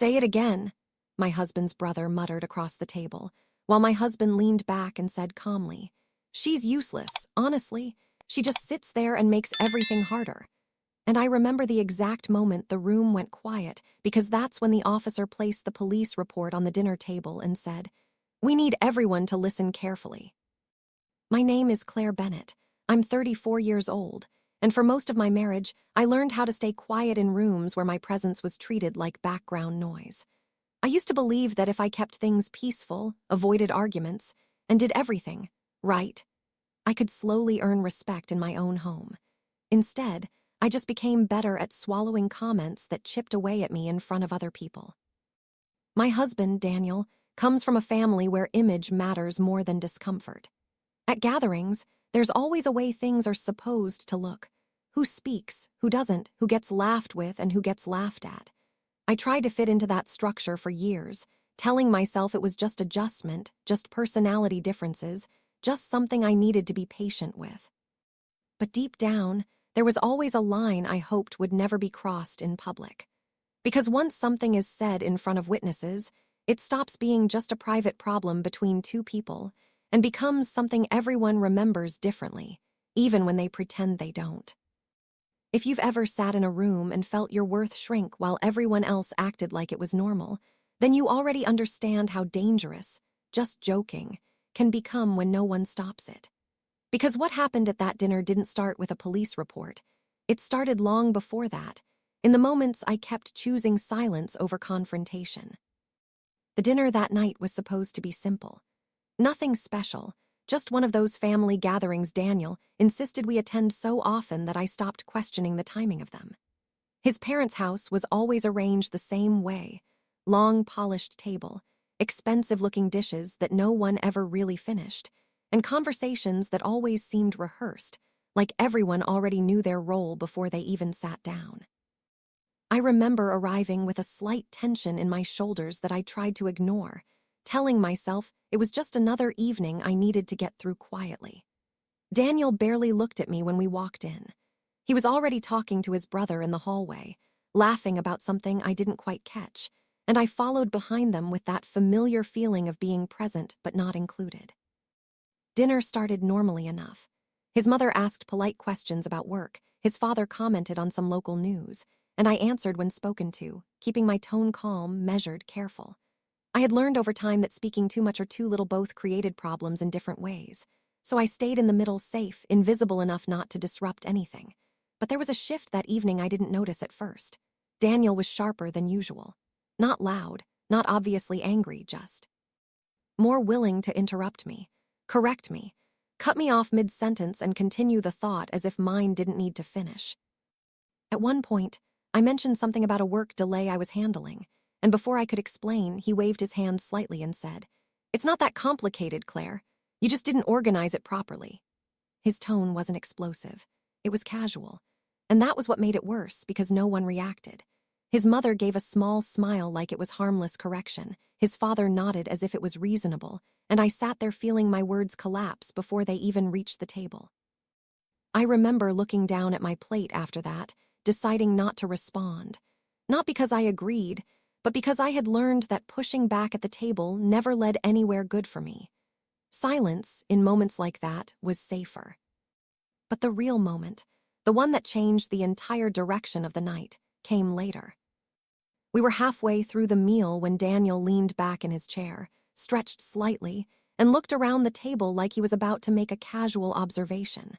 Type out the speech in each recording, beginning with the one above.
Say it again, my husband's brother muttered across the table, while my husband leaned back and said calmly, "She's useless, honestly. She just sits there and makes everything harder." And I remember the exact moment the room went quiet, because that's when the officer placed the police report on the dinner table and said, "We need everyone to listen carefully." My name is Claire Bennett. I'm 34 years old, and for most of my marriage, I learned how to stay quiet in rooms where my presence was treated like background noise. I used to believe that if I kept things peaceful, avoided arguments, and did everything right, I could slowly earn respect in my own home. Instead, I just became better at swallowing comments that chipped away at me in front of other people. My husband, Daniel, comes from a family where image matters more than discomfort. At gatherings, there's always a way things are supposed to look. Who speaks, who doesn't, who gets laughed with, and who gets laughed at. I tried to fit into that structure for years, telling myself it was just adjustment, just personality differences, just something I needed to be patient with. But deep down, there was always a line I hoped would never be crossed in public. Because once something is said in front of witnesses, it stops being just a private problem between two people and becomes something everyone remembers differently, even when they pretend they don't. If you've ever sat in a room and felt your worth shrink while everyone else acted like it was normal, then you already understand how dangerous, just joking, can become when no one stops it. Because what happened at that dinner didn't start with a police report. It started long before that, in the moments I kept choosing silence over confrontation. The dinner that night was supposed to be simple. Nothing special, just one of those family gatherings Daniel insisted we attend so often that I stopped questioning the timing of them. His parents' house was always arranged the same way: long, polished table, expensive-looking dishes that no one ever really finished, and conversations that always seemed rehearsed, like everyone already knew their role before they even sat down. I remember arriving with a slight tension in my shoulders that I tried to ignore, telling myself it was just another evening I needed to get through quietly. Daniel barely looked at me when we walked in. He was already talking to his brother in the hallway, laughing about something I didn't quite catch, and I followed behind them with that familiar feeling of being present but not included. Dinner started normally enough. His mother asked polite questions about work, his father commented on some local news, and I answered when spoken to, keeping my tone calm, measured, careful. I had learned over time that speaking too much or too little both created problems in different ways, so I stayed in the middle, safe, invisible enough not to disrupt anything. But there was a shift that evening I didn't notice at first. Daniel was sharper than usual. Not loud, not obviously angry, just more willing to interrupt me, correct me, cut me off mid-sentence and continue the thought as if mine didn't need to finish. At one point, I mentioned something about a work delay I was handling, and before I could explain, he waved his hand slightly and said, "It's not that complicated, Claire. You just didn't organize it properly." His tone wasn't explosive. It was casual. And that was what made it worse, because no one reacted. His mother gave a small smile like it was harmless correction. His father nodded as if it was reasonable, and I sat there feeling my words collapse before they even reached the table. I remember looking down at my plate after that, deciding not to respond. Not because I agreed, but because I had learned that pushing back at the table never led anywhere good for me. Silence, in moments like that, was safer. But the real moment, the one that changed the entire direction of the night, came later. We were halfway through the meal when Daniel leaned back in his chair, stretched slightly, and looked around the table like he was about to make a casual observation.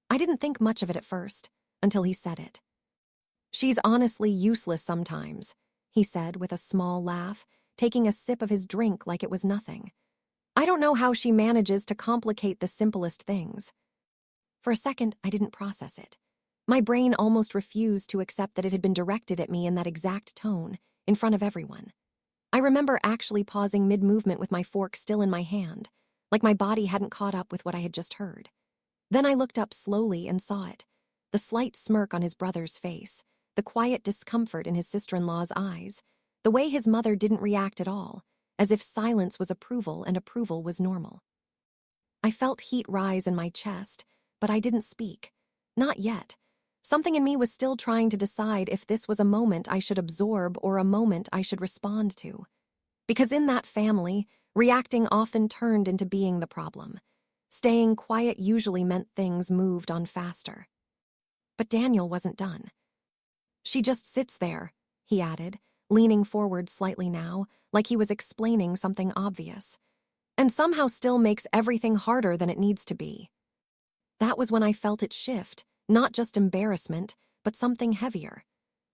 I didn't think much of it at first, until he said it. "She's honestly useless sometimes," he said with a small laugh, taking a sip of his drink like it was nothing. "I don't know how she manages to complicate the simplest things." For a second, I didn't process it. My brain almost refused to accept that it had been directed at me in that exact tone, in front of everyone. I remember actually pausing mid-movement with my fork still in my hand, like my body hadn't caught up with what I had just heard. Then I looked up slowly and saw it, the slight smirk on his brother's face, the quiet discomfort in his sister-in-law's eyes, the way his mother didn't react at all, as if silence was approval and approval was normal. I felt heat rise in my chest, but I didn't speak. Not yet. Something in me was still trying to decide if this was a moment I should absorb or a moment I should respond to. Because in that family, reacting often turned into being the problem. Staying quiet usually meant things moved on faster. But Daniel wasn't done. "She just sits there," he added, leaning forward slightly now, like he was explaining something obvious, "and somehow still makes everything harder than it needs to be." That was when I felt it shift, not just embarrassment, but something heavier.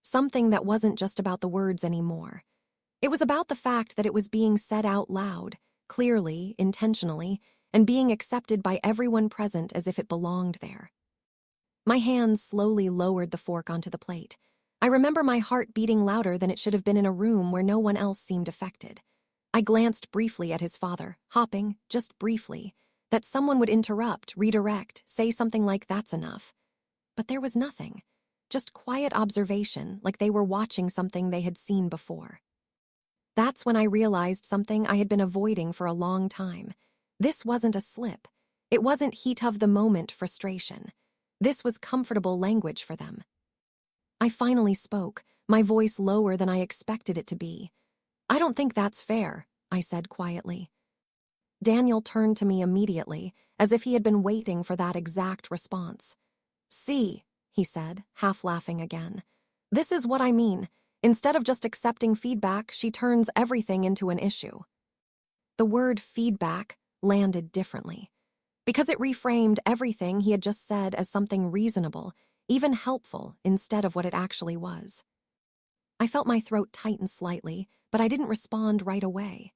Something that wasn't just about the words anymore. It was about the fact that it was being said out loud, clearly, intentionally, and being accepted by everyone present as if it belonged there. My hands slowly lowered the fork onto the plate. I remember my heart beating louder than it should have been in a room where no one else seemed affected. I glanced briefly at his father, hoping, just briefly, that someone would interrupt, redirect, say something like, "That's enough." But there was nothing. Just quiet observation, like they were watching something they had seen before. That's when I realized something I had been avoiding for a long time. This wasn't a slip. It wasn't heat of the moment frustration. This was comfortable language for them. I finally spoke, my voice lower than I expected it to be. "I don't think that's fair," I said quietly. Daniel turned to me immediately, as if he had been waiting for that exact response. "See," he said, half laughing again. "This is what I mean. Instead of just accepting feedback, she turns everything into an issue." The word feedback landed differently, because it reframed everything he had just said as something reasonable, even helpful, instead of what it actually was. I felt my throat tighten slightly, but I didn't respond right away.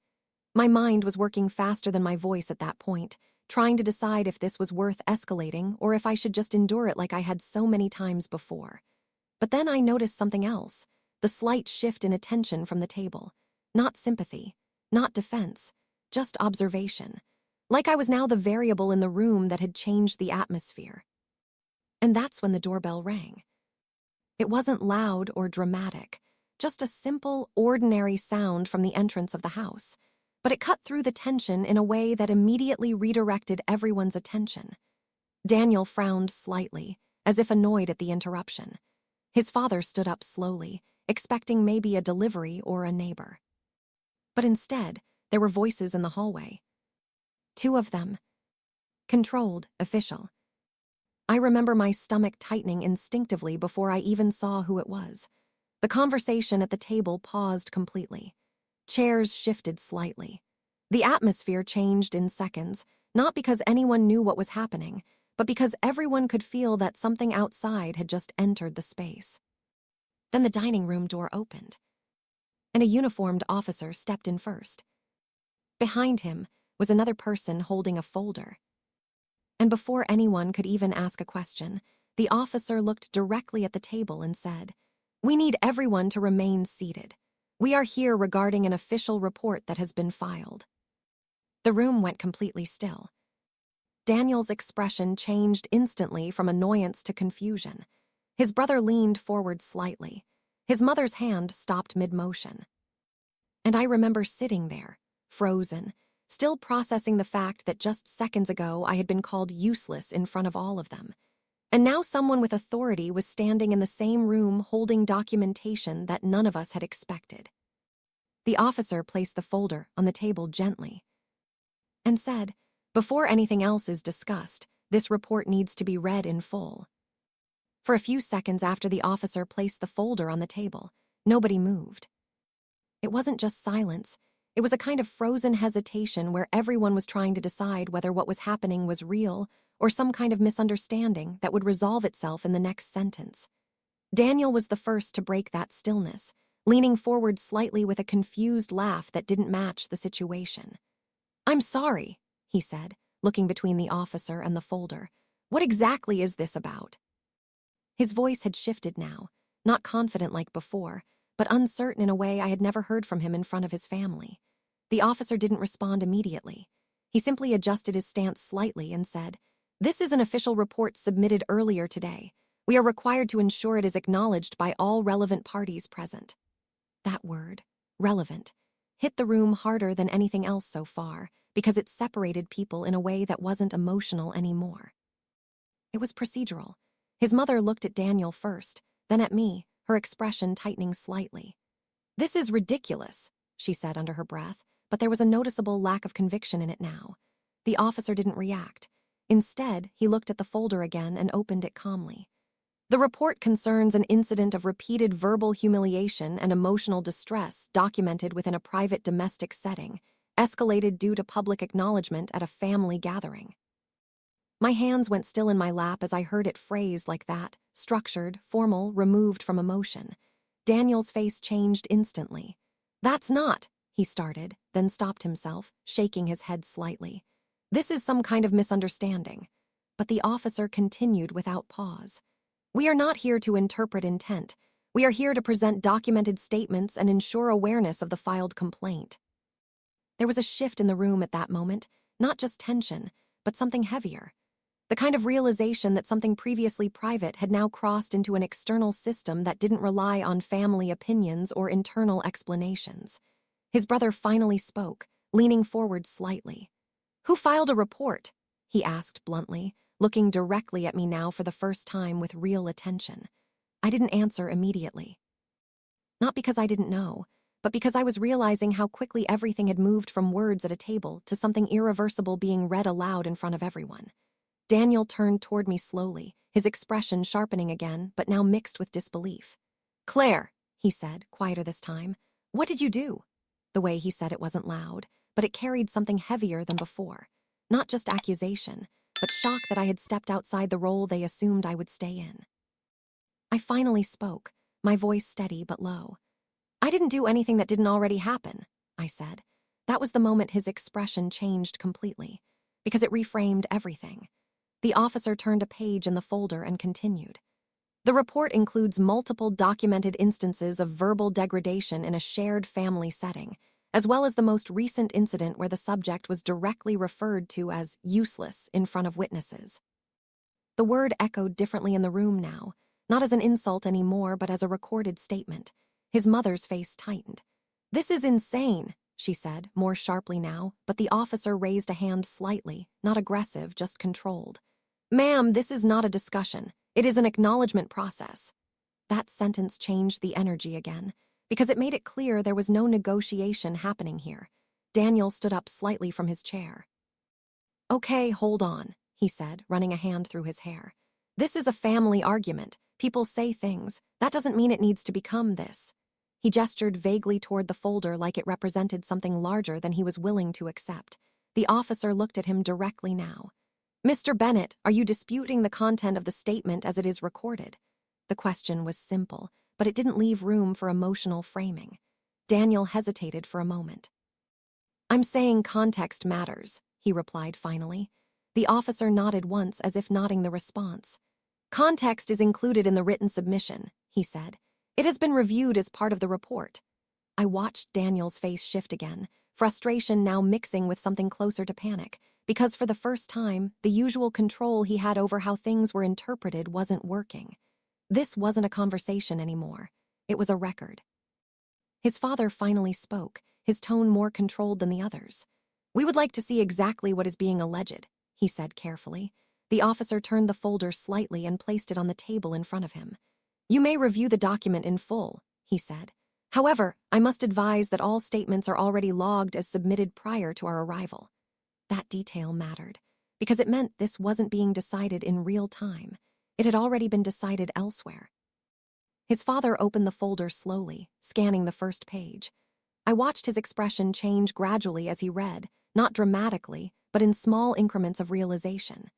My mind was working faster than my voice at that point, trying to decide if this was worth escalating or if I should just endure it like I had so many times before. But then I noticed something else, the slight shift in attention from the table. Not sympathy, not defense, just observation. Like I was now the variable in the room that had changed the atmosphere. And that's when the doorbell rang. It wasn't loud or dramatic, just a simple, ordinary sound from the entrance of the house. But it cut through the tension in a way that immediately redirected everyone's attention. Daniel frowned slightly, as if annoyed at the interruption. His father stood up slowly, expecting maybe a delivery or a neighbor. But instead, there were voices in the hallway. Two of them. Controlled, official. I remember my stomach tightening instinctively before I even saw who it was. The conversation at the table paused completely. Chairs shifted slightly. The atmosphere changed in seconds, not because anyone knew what was happening, but because everyone could feel that something outside had just entered the space. Then the dining room door opened, and a uniformed officer stepped in first. Behind him was another person holding a folder. And before anyone could even ask a question, the officer looked directly at the table and said, "We need everyone to remain seated. We are here regarding an official report that has been filed." The room went completely still. Daniel's expression changed instantly from annoyance to confusion. His brother leaned forward slightly. His mother's hand stopped mid-motion. And I remember sitting there, frozen, still processing the fact that just seconds ago I had been called useless in front of all of them. And now someone with authority was standing in the same room holding documentation that none of us had expected. The officer placed the folder on the table gently and said, "Before anything else is discussed, this report needs to be read in full." For a few seconds after the officer placed the folder on the table, nobody moved. It wasn't just silence. It was a kind of frozen hesitation where everyone was trying to decide whether what was happening was real or some kind of misunderstanding that would resolve itself in the next sentence. Daniel was the first to break that stillness, leaning forward slightly with a confused laugh that didn't match the situation. "I'm sorry," he said, looking between the officer and the folder. "What exactly is this about?" His voice had shifted now, not confident like before, but uncertain in a way I had never heard from him in front of his family. The officer didn't respond immediately. He simply adjusted his stance slightly and said, "This is an official report submitted earlier today. We are required to ensure it is acknowledged by all relevant parties present." That word, relevant, hit the room harder than anything else so far because it separated people in a way that wasn't emotional anymore. It was procedural. His mother looked at Daniel first, then at me, her expression tightening slightly. "This is ridiculous," she said under her breath, but there was a noticeable lack of conviction in it now. The officer didn't react. Instead, he looked at the folder again and opened it calmly. "The report concerns an incident of repeated verbal humiliation and emotional distress documented within a private domestic setting, escalated due to public acknowledgement at a family gathering." My hands went still in my lap as I heard it phrased like that, structured, formal, removed from emotion. Daniel's face changed instantly. "That's not," he started, then stopped himself, shaking his head slightly. "This is some kind of misunderstanding." But the officer continued without pause. "We are not here to interpret intent. We are here to present documented statements and ensure awareness of the filed complaint." There was a shift in the room at that moment, not just tension, but something heavier. The kind of realization that something previously private had now crossed into an external system that didn't rely on family opinions or internal explanations. His brother finally spoke, leaning forward slightly. "Who filed a report?" he asked bluntly, looking directly at me now for the first time with real attention. I didn't answer immediately. Not because I didn't know, but because I was realizing how quickly everything had moved from words at a table to something irreversible being read aloud in front of everyone. Daniel turned toward me slowly, his expression sharpening again, but now mixed with disbelief. "Claire," he said, quieter this time, "what did you do?" The way he said it wasn't loud, but it carried something heavier than before. Not just accusation, but shock that I had stepped outside the role they assumed I would stay in. I finally spoke, my voice steady but low. "I didn't do anything that didn't already happen," I said. That was the moment his expression changed completely, because it reframed everything. The officer turned a page in the folder and continued. "The report includes multiple documented instances of verbal degradation in a shared family setting, as well as the most recent incident where the subject was directly referred to as useless in front of witnesses." The word echoed differently in the room now, not as an insult anymore, but as a recorded statement. His mother's face tightened. "This is insane," she said, more sharply now, but the officer raised a hand slightly, not aggressive, just controlled. "Ma'am, this is not a discussion. It is an acknowledgement process." That sentence changed the energy again, because it made it clear there was no negotiation happening here. Daniel stood up slightly from his chair. "Okay, hold on," he said, running a hand through his hair. "This is a family argument. People say things. That doesn't mean it needs to become this." He gestured vaguely toward the folder like it represented something larger than he was willing to accept. The officer looked at him directly now. "Mr. Bennett, are you disputing the content of the statement as it is recorded?" The question was simple, but it didn't leave room for emotional framing. Daniel hesitated for a moment. "I'm saying context matters," he replied finally. The officer nodded once as if nodding the response. "Context is included in the written submission," he said. "It has been reviewed as part of the report." I watched Daniel's face shift again, frustration now mixing with something closer to panic, because for the first time, the usual control he had over how things were interpreted wasn't working. This wasn't a conversation anymore. It was a record. His father finally spoke, his tone more controlled than the others. "We would like to see exactly what is being alleged," he said carefully. The officer turned the folder slightly and placed it on the table in front of him. "You may review the document in full," he said. "However, I must advise that all statements are already logged as submitted prior to our arrival." That detail mattered, because it meant this wasn't being decided in real time. It had already been decided elsewhere. His father opened the folder slowly, scanning the first page. I watched his expression change gradually as he read, not dramatically, but in small increments of realization.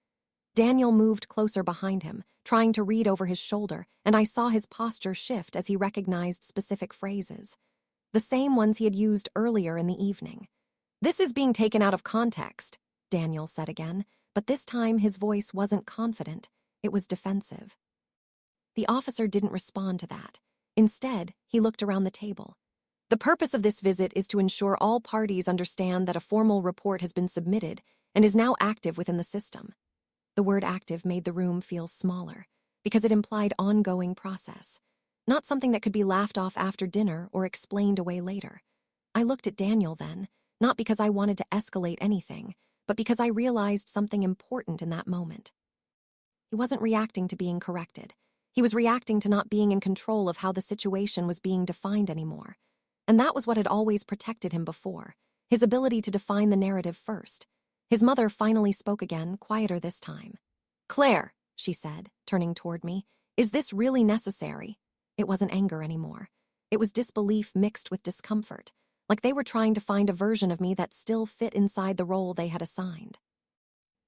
Daniel moved closer behind him, trying to read over his shoulder, and I saw his posture shift as he recognized specific phrases. The same ones he had used earlier in the evening. "This is being taken out of context," Daniel said again, but this time his voice wasn't confident, it was defensive. The officer didn't respond to that. Instead, he looked around the table. "The purpose of this visit is to ensure all parties understand that a formal report has been submitted and is now active within the system." The word active made the room feel smaller, because it implied ongoing process, not something that could be laughed off after dinner or explained away later. I looked at Daniel then, not because I wanted to escalate anything, but because I realized something important in that moment. He wasn't reacting to being corrected. He was reacting to not being in control of how the situation was being defined anymore. And that was what had always protected him before, his ability to define the narrative first. His mother finally spoke again, quieter this time. "Claire," she said, turning toward me, "is this really necessary?" It wasn't anger anymore. It was disbelief mixed with discomfort, like they were trying to find a version of me that still fit inside the role they had assigned.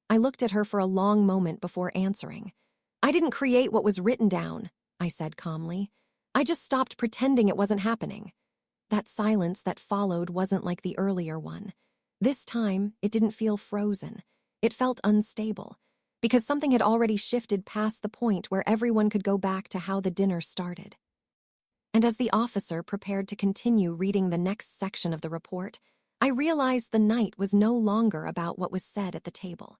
I looked at her for a long moment before answering. "I didn't create what was written down," I said calmly. "I just stopped pretending it wasn't happening." That silence that followed wasn't like the earlier one. This time, it didn't feel frozen. It felt unstable, because something had already shifted past the point where everyone could go back to how the dinner started. And as the officer prepared to continue reading the next section of the report, I realized the night was no longer about what was said at the table.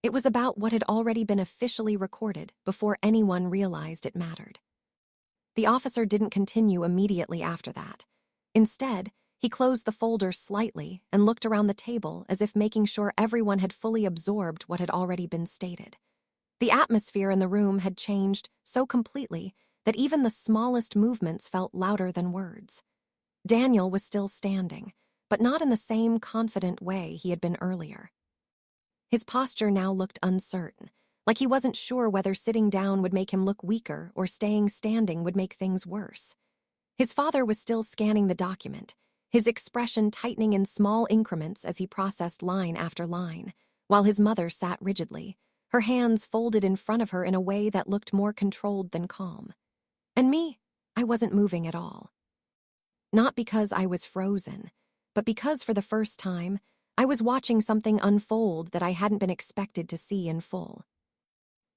It was about what had already been officially recorded before anyone realized it mattered. The officer didn't continue immediately after that. Instead, he closed the folder slightly and looked around the table as if making sure everyone had fully absorbed what had already been stated. The atmosphere in the room had changed so completely that even the smallest movements felt louder than words. Daniel was still standing, but not in the same confident way he had been earlier. His posture now looked uncertain, like he wasn't sure whether sitting down would make him look weaker or staying standing would make things worse. His father was still scanning the document, his expression tightening in small increments as he processed line after line, while his mother sat rigidly, her hands folded in front of her in a way that looked more controlled than calm. And me, I wasn't moving at all. Not because I was frozen, but because for the first time, I was watching something unfold that I hadn't been expected to see in full.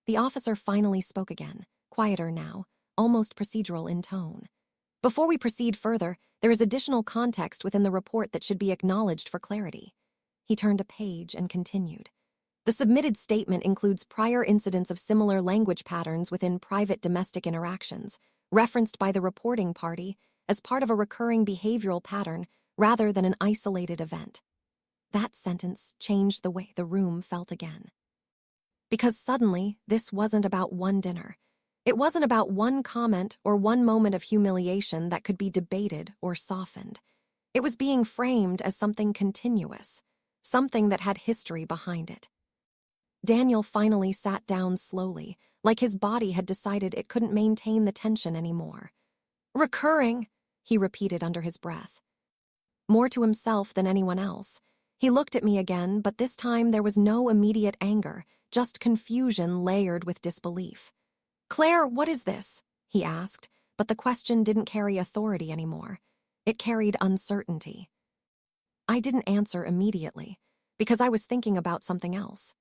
The officer finally spoke again, quieter now, almost procedural in tone. "Before we proceed further, there is additional context within the report that should be acknowledged for clarity." He turned a page and continued. "The submitted statement includes prior incidents of similar language patterns within private domestic interactions, referenced by the reporting party as part of a recurring behavioral pattern rather than an isolated event." That sentence changed the way the room felt again. Because suddenly, this wasn't about one dinner. It wasn't about one comment or one moment of humiliation that could be debated or softened. It was being framed as something continuous, something that had history behind it. Daniel finally sat down slowly, like his body had decided it couldn't maintain the tension anymore. "Recurring," he repeated under his breath. More to himself than anyone else. He looked at me again, but this time there was no immediate anger, just confusion layered with disbelief. "Claire, what is this?" he asked, but the question didn't carry authority anymore. It carried uncertainty. I didn't answer immediately, because I was thinking about something else.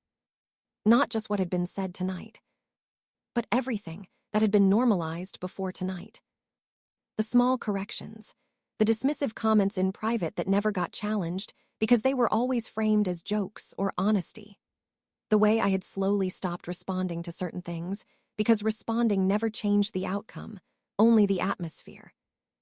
Not just what had been said tonight, but everything that had been normalized before tonight. The small corrections, the dismissive comments in private that never got challenged because they were always framed as jokes or honesty. The way I had slowly stopped responding to certain things because responding never changed the outcome, only the atmosphere.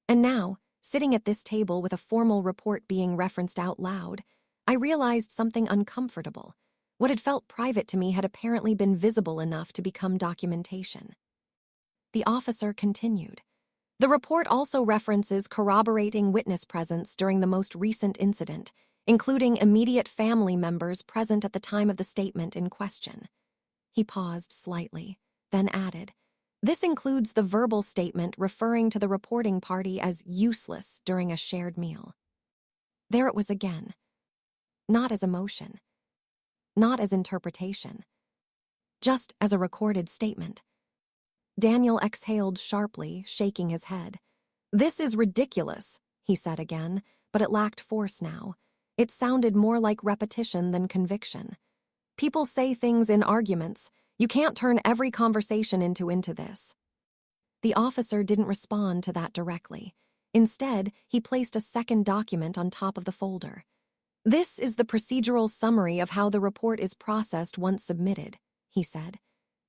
And now, sitting at this table with a formal report being referenced out loud, I realized something uncomfortable. What had felt private to me had apparently been visible enough to become documentation. The officer continued. "The report also references corroborating witness presence during the most recent incident, including immediate family members present at the time of the statement in question." He paused slightly, then added, "This includes the verbal statement referring to the reporting party as useless during a shared meal." There it was again. Not as emotion. Not as interpretation. Just as a recorded statement. Daniel exhaled sharply, shaking his head. "This is ridiculous," he said again, but it lacked force now. It sounded more like repetition than conviction. "People say things in arguments. You can't turn every conversation into this." The officer didn't respond to that directly. Instead, he placed a second document on top of the folder. "This is the procedural summary of how the report is processed once submitted," he said.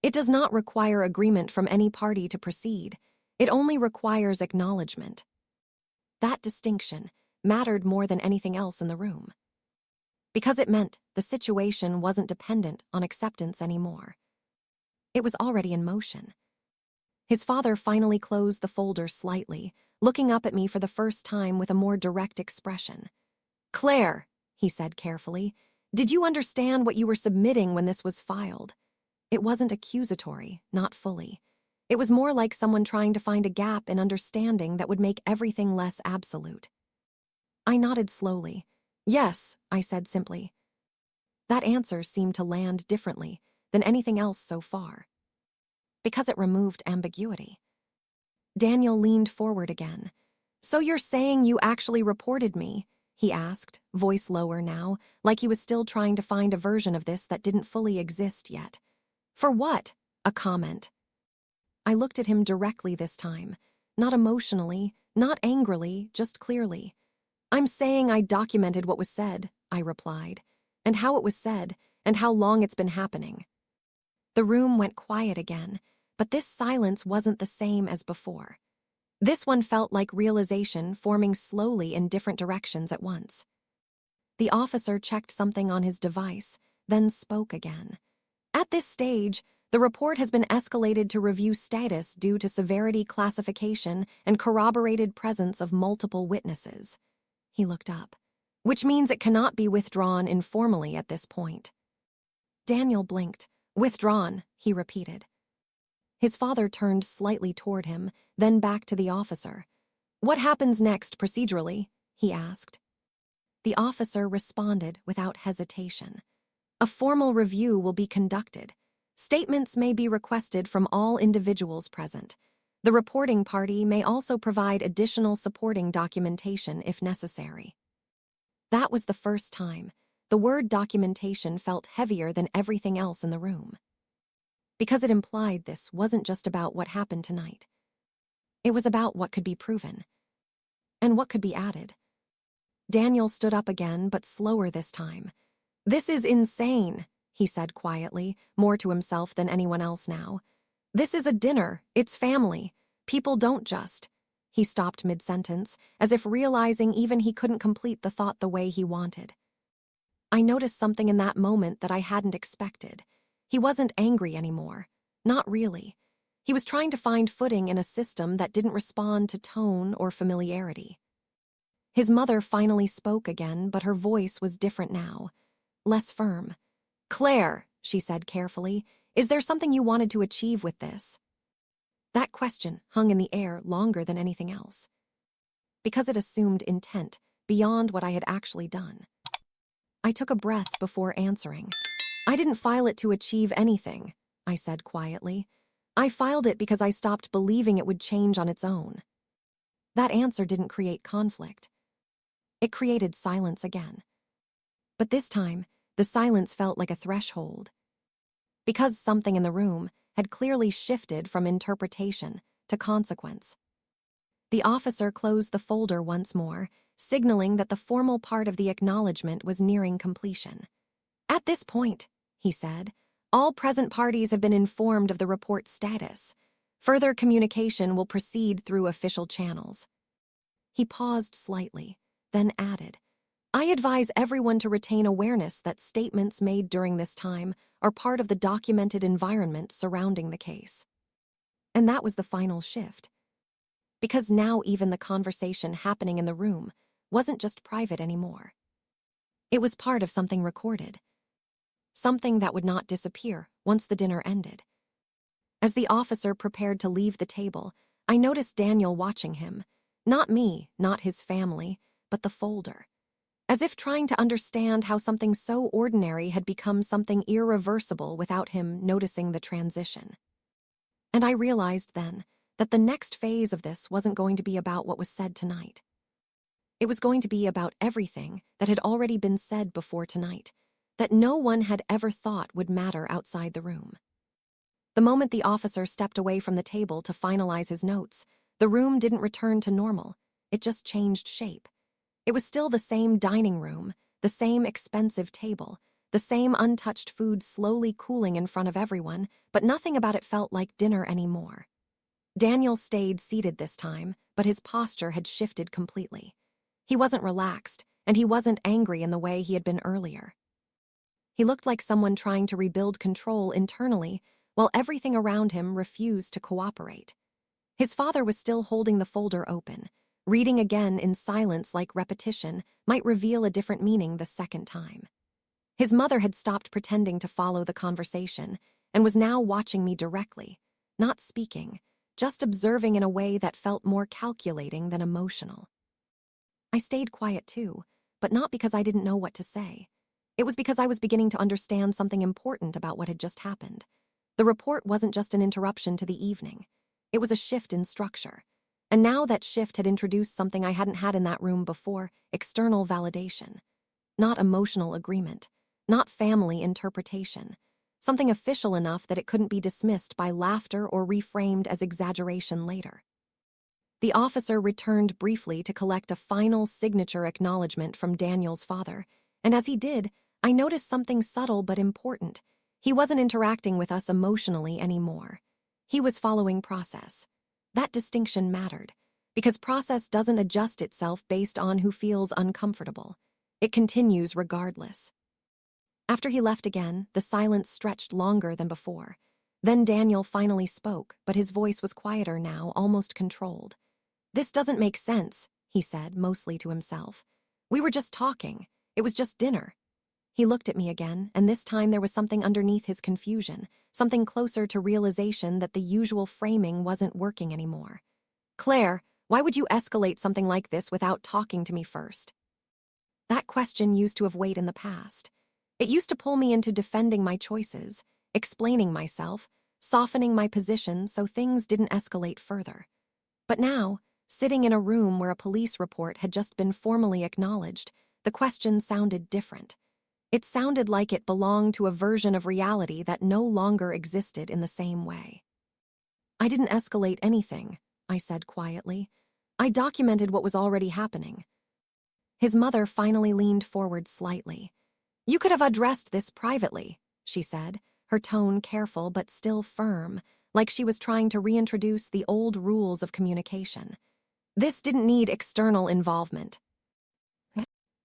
"It does not require agreement from any party to proceed. It only requires acknowledgement." That distinction mattered more than anything else in the room, because it meant the situation wasn't dependent on acceptance anymore. It was already in motion. His father finally closed the folder slightly, looking up at me for the first time with a more direct expression. "Claire," he said carefully, "did you understand what you were submitting when this was filed?" It wasn't accusatory, not fully. It was more like someone trying to find a gap in understanding that would make everything less absolute. I nodded slowly. "Yes," I said simply. That answer seemed to land differently than anything else so far, because it removed ambiguity. Daniel leaned forward again. "So you're saying you actually reported me?" he asked, voice lower now, like he was still trying to find a version of this that didn't fully exist yet. "For what?" A comment. I looked at him directly this time, not emotionally, not angrily, just clearly. "I'm saying I documented what was said," I replied, "and how it was said, and how long it's been happening." The room went quiet again, but this silence wasn't the same as before. This one felt like realization forming slowly in different directions at once. The officer checked something on his device, then spoke again. "At this stage, the report has been escalated to review status due to severity classification and corroborated presence of multiple witnesses." He looked up. "Which means it cannot be withdrawn informally at this point." Daniel blinked. "Withdrawn," he repeated. His father turned slightly toward him, then back to the officer. "What happens next procedurally?" he asked. The officer responded without hesitation. "A formal review will be conducted. Statements may be requested from all individuals present. The reporting party may also provide additional supporting documentation if necessary." That was the first time the word documentation felt heavier than everything else in the room. Because it implied this wasn't just about what happened tonight. It was about what could be proven and what could be added. Daniel stood up again, but slower this time. "This is insane," he said quietly, more to himself than anyone else now. "This is a dinner. It's family. People don't just—" He stopped mid-sentence, as if realizing even he couldn't complete the thought the way he wanted. I noticed something in that moment that I hadn't expected. He wasn't angry anymore. Not really. He was trying to find footing in a system that didn't respond to tone or familiarity. His mother finally spoke again, but her voice was different now, less firm. "Claire," she said carefully, "is there something you wanted to achieve with this?" That question hung in the air longer than anything else, because it assumed intent beyond what I had actually done. I took a breath before answering. "I didn't file it to achieve anything," I said quietly. "I filed it because I stopped believing it would change on its own." That answer didn't create conflict. It created silence again. But this time, the silence felt like a threshold. Because something in the room had clearly shifted from interpretation to consequence. The officer closed the folder once more, signaling that the formal part of the acknowledgement was nearing completion. "At this point," he said, "all present parties have been informed of the report's status. Further communication will proceed through official channels." He paused slightly, then added, "I advise everyone to retain awareness that statements made during this time are part of the documented environment surrounding the case." And that was the final shift. Because now even the conversation happening in the room wasn't just private anymore. It was part of something recorded. Something that would not disappear once the dinner ended. As the officer prepared to leave the table, I noticed Daniel watching him. Not me, not his family, but the folder. As if trying to understand how something so ordinary had become something irreversible without him noticing the transition. And I realized then that the next phase of this wasn't going to be about what was said tonight. It was going to be about everything that had already been said before tonight, that no one had ever thought would matter outside the room. The moment the officer stepped away from the table to finalize his notes, the room didn't return to normal. It just changed shape. It was still the same dining room, the same expensive table, the same untouched food slowly cooling in front of everyone, but nothing about it felt like dinner anymore. Daniel stayed seated this time, but his posture had shifted completely. He wasn't relaxed, and he wasn't angry in the way he had been earlier. He looked like someone trying to rebuild control internally while everything around him refused to cooperate. His father was still holding the folder open. Reading again in silence like repetition might reveal a different meaning the second time. His mother had stopped pretending to follow the conversation and was now watching me directly, not speaking, just observing in a way that felt more calculating than emotional. I stayed quiet too, but not because I didn't know what to say. It was because I was beginning to understand something important about what had just happened. The report wasn't just an interruption to the evening. It was a shift in structure. And now that shift had introduced something I hadn't had in that room before: external validation. Not emotional agreement. Not family interpretation. Something official enough that it couldn't be dismissed by laughter or reframed as exaggeration later. The officer returned briefly to collect a final signature acknowledgement from Daniel's father, and as he did, I noticed something subtle but important. He wasn't interacting with us emotionally anymore. He was following process. That distinction mattered, because process doesn't adjust itself based on who feels uncomfortable. It continues regardless. After he left again, the silence stretched longer than before. Then Daniel finally spoke, but his voice was quieter now, almost controlled. "This doesn't make sense," he said, mostly to himself. "We were just talking. It was just dinner." He looked at me again, and this time there was something underneath his confusion, something closer to realization that the usual framing wasn't working anymore. "Claire, why would you escalate something like this without talking to me first?" That question used to have weight in the past. It used to pull me into defending my choices, explaining myself, softening my position so things didn't escalate further. But now, sitting in a room where a police report had just been formally acknowledged, the question sounded different. It sounded like it belonged to a version of reality that no longer existed in the same way. "I didn't escalate anything," I said quietly. "I documented what was already happening." His mother finally leaned forward slightly. "You could have addressed this privately," she said, her tone careful but still firm, like she was trying to reintroduce the old rules of communication. "This didn't need external involvement."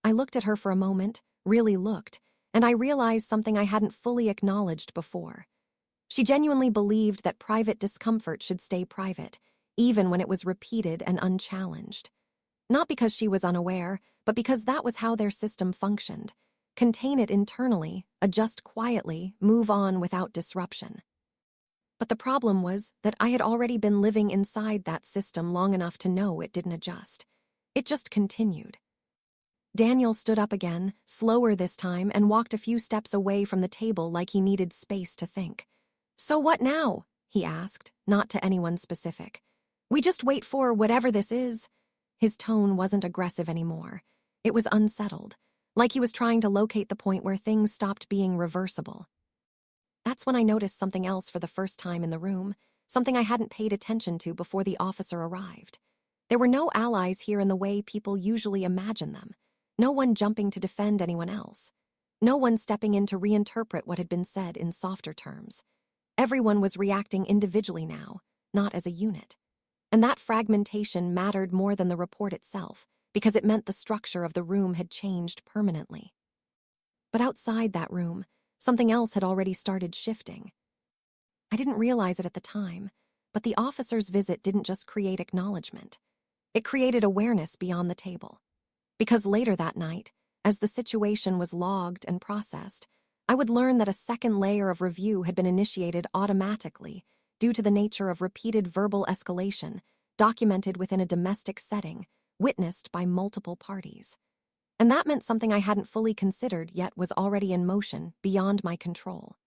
I looked at her for a moment, really looked, and I realized something I hadn't fully acknowledged before. She genuinely believed that private discomfort should stay private, even when it was repeated and unchallenged. Not because she was unaware, but because that was how their system functioned. Contain it internally, adjust quietly, move on without disruption. But the problem was that I had already been living inside that system long enough to know it didn't adjust. It just continued. Daniel stood up again, slower this time, and walked a few steps away from the table like he needed space to think. "So what now?" he asked, not to anyone specific. "We just wait for whatever this is." His tone wasn't aggressive anymore. It was unsettled, like he was trying to locate the point where things stopped being reversible. That's when I noticed something else for the first time in the room, something I hadn't paid attention to before the officer arrived. There were no allies here in the way people usually imagine them. No one jumping to defend anyone else. No one stepping in to reinterpret what had been said in softer terms. Everyone was reacting individually now, not as a unit. And that fragmentation mattered more than the report itself, because it meant the structure of the room had changed permanently. But outside that room, something else had already started shifting. I didn't realize it at the time, but the officer's visit didn't just create acknowledgement. It created awareness beyond the table. Because later that night, as the situation was logged and processed, I would learn that a second layer of review had been initiated automatically due to the nature of repeated verbal escalation, documented within a domestic setting, witnessed by multiple parties. And that meant something I hadn't fully considered yet was already in motion, beyond my control.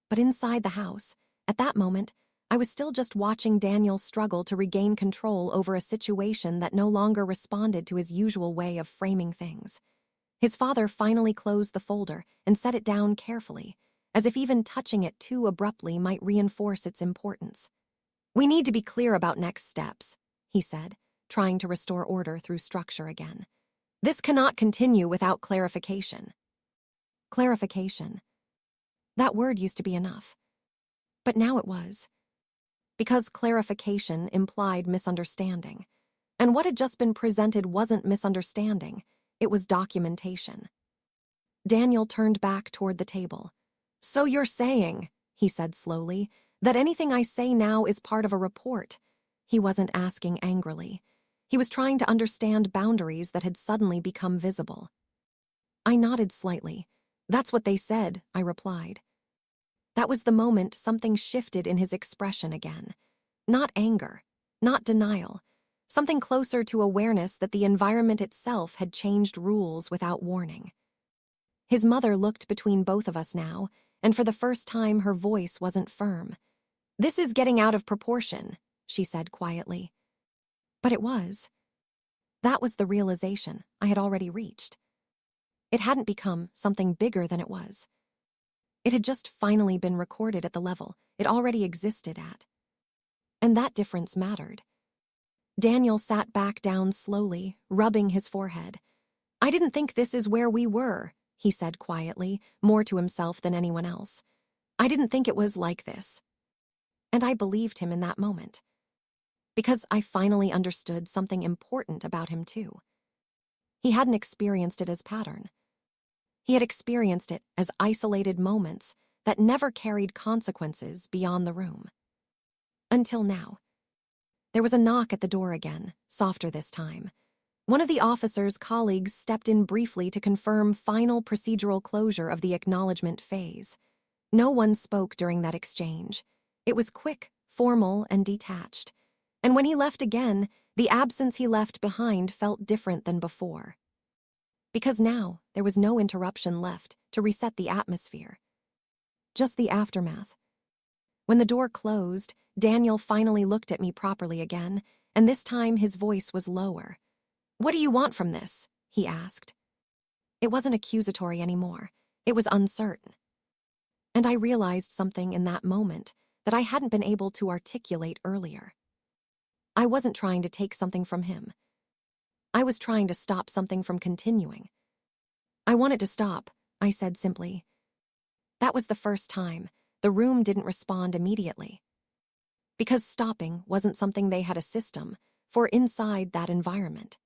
But inside the house, at that moment, I was still just watching Daniel struggle to regain control over a situation that no longer responded to his usual way of framing things. His father finally closed the folder and set it down carefully, as if even touching it too abruptly might reinforce its importance. "We need to be clear about next steps," he said, trying to restore order through structure again. "This cannot continue without clarification." Clarification. That word used to be enough. But now it was. Because clarification implied misunderstanding. And what had just been presented wasn't misunderstanding, it was documentation. Daniel turned back toward the table. "So you're saying," he said slowly, that anything I say now is part of a report. He wasn't asking angrily. He was trying to understand boundaries that had suddenly become visible. I nodded slightly. That's what they said, I replied. That was the moment something shifted in his expression again. Not anger, not denial, something closer to awareness that the environment itself had changed rules without warning. His mother looked between both of us now, and for the first time her voice wasn't firm. "This is getting out of proportion," she said quietly. But it was. That was the realization I had already reached. It hadn't become something bigger than it was. It had just finally been recorded at the level it already existed at. And that difference mattered. Daniel sat back down slowly, rubbing his forehead. "I didn't think this is where we were," he said quietly, more to himself than anyone else. "I didn't think it was like this." And I believed him in that moment. Because I finally understood something important about him too. He hadn't experienced it as pattern. He had experienced it as isolated moments that never carried consequences beyond the room. Until now. There was a knock at the door again, softer this time. One of the officer's colleagues stepped in briefly to confirm final procedural closure of the acknowledgement phase. No one spoke during that exchange. It was quick, formal, and detached. And when he left again, the absence he left behind felt different than before. Because now there was no interruption left to reset the atmosphere. Just the aftermath. When the door closed, Daniel finally looked at me properly again, and this time his voice was lower. "What do you want from this?" he asked. It wasn't accusatory anymore. It was uncertain. And I realized something in that moment that I hadn't been able to articulate earlier. I wasn't trying to take something from him. I was trying to stop something from continuing. "I want it to stop," I said simply. That was the first time the room didn't respond immediately. Because stopping wasn't something they had a system for inside that environment.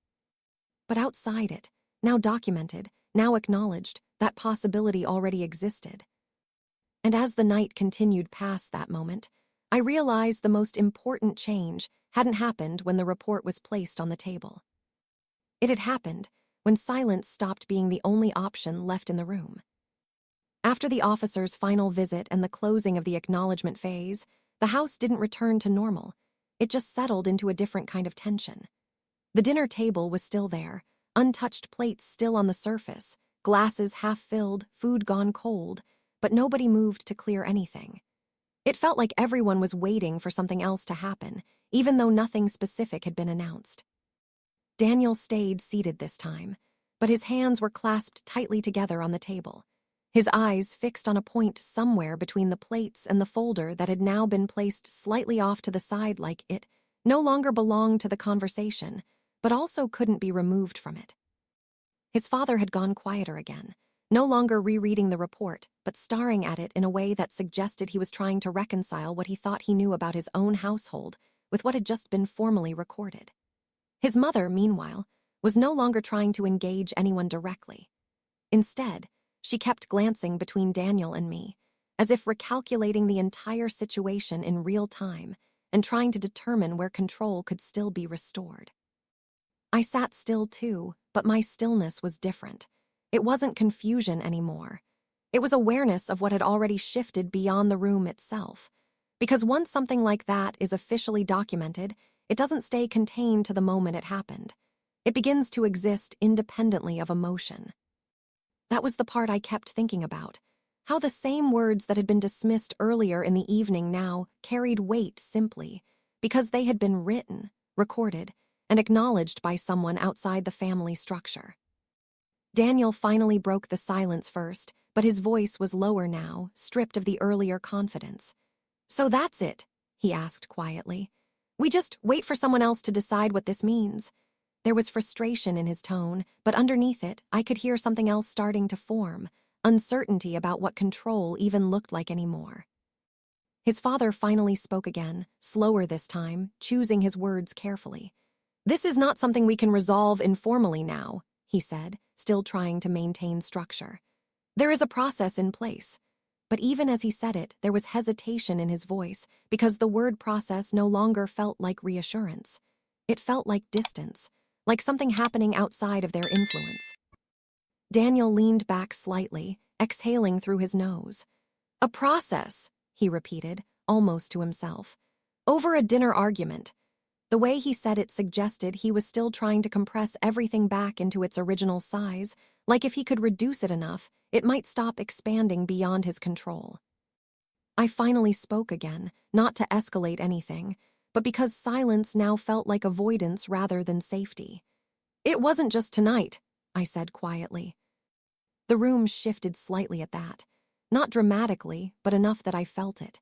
But outside it, now documented, now acknowledged, that possibility already existed. And as the night continued past that moment, I realized the most important change hadn't happened when the report was placed on the table. It had happened when silence stopped being the only option left in the room. After the officer's final visit and the closing of the acknowledgement phase, the house didn't return to normal. It just settled into a different kind of tension. The dinner table was still there, untouched plates still on the surface, glasses half filled, food gone cold, but nobody moved to clear anything. It felt like everyone was waiting for something else to happen, even though nothing specific had been announced. Daniel stayed seated this time, but his hands were clasped tightly together on the table, his eyes fixed on a point somewhere between the plates and the folder that had now been placed slightly off to the side like it no longer belonged to the conversation, but also couldn't be removed from it. His father had gone quieter again, no longer rereading the report, but staring at it in a way that suggested he was trying to reconcile what he thought he knew about his own household with what had just been formally recorded. His mother, meanwhile, was no longer trying to engage anyone directly. Instead, she kept glancing between Daniel and me, as if recalculating the entire situation in real time and trying to determine where control could still be restored. I sat still too, but my stillness was different. It wasn't confusion anymore. It was awareness of what had already shifted beyond the room itself. Because once something like that is officially documented, it doesn't stay contained to the moment it happened. It begins to exist independently of emotion. That was the part I kept thinking about. How the same words that had been dismissed earlier in the evening now carried weight simply because they had been written, recorded, and acknowledged by someone outside the family structure. Daniel finally broke the silence first, but his voice was lower now, stripped of the earlier confidence. "So that's it?" he asked quietly. "We just wait for someone else to decide what this means." There was frustration in his tone, but underneath it, I could hear something else starting to form, uncertainty about what control even looked like anymore. His father finally spoke again, slower this time, choosing his words carefully. "This is not something we can resolve informally now," he said, still trying to maintain structure. "There is a process in place. But even as he said it, there was hesitation in his voice because the word process no longer felt like reassurance. It felt like distance, like something happening outside of their influence. Daniel leaned back slightly, exhaling through his nose. A process, he repeated, almost to himself. Over a dinner argument. The way he said it suggested he was still trying to compress everything back into its original size, like if he could reduce it enough, it might stop expanding beyond his control. I finally spoke again, not to escalate anything, but because silence now felt like avoidance rather than safety. It wasn't just tonight, I said quietly. The room shifted slightly at that. Not dramatically, but enough that I felt it.